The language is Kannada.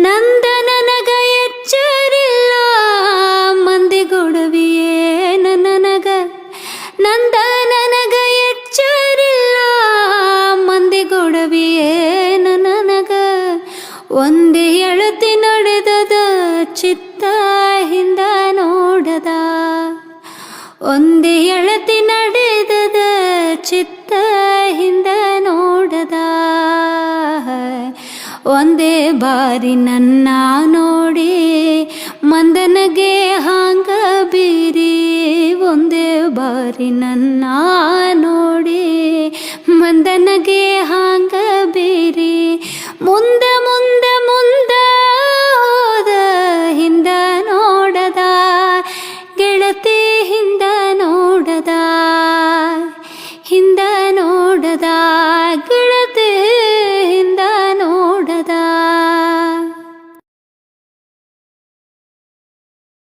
ನಂದ ನನಗ ಎಚ್ಚರಿಲ್ಲ ಮಂದಿಗೊಡವಿಯೇ ನನಗ ನಂದ ನನಗ ಎಚ್ಚರಿಲ್ಲ ಮಂದಿಗೊಡವಿಯೇ ನನಗ ಒಂದೇ ಎಳತಿ ನಡೆದದ ಚಿತ್ತ ಹಿಂದ ನೋಡದ ಒಂದೇ ಎಳತಿ ನಡೆದದ ಚಿತ್ತ ಹಿಂದ ನೋಡದ ಒಂದೇ ಬಾರಿ ನನ್ನ ನೋಡಿ ಮಂದನಗೆ ಹಾಂಗ ಬೀರಿ ಒಂದೇ ಬಾರಿ ನನ್ನ ನೋಡಿ ಮಂದನಗೆ ಹಾಂಗ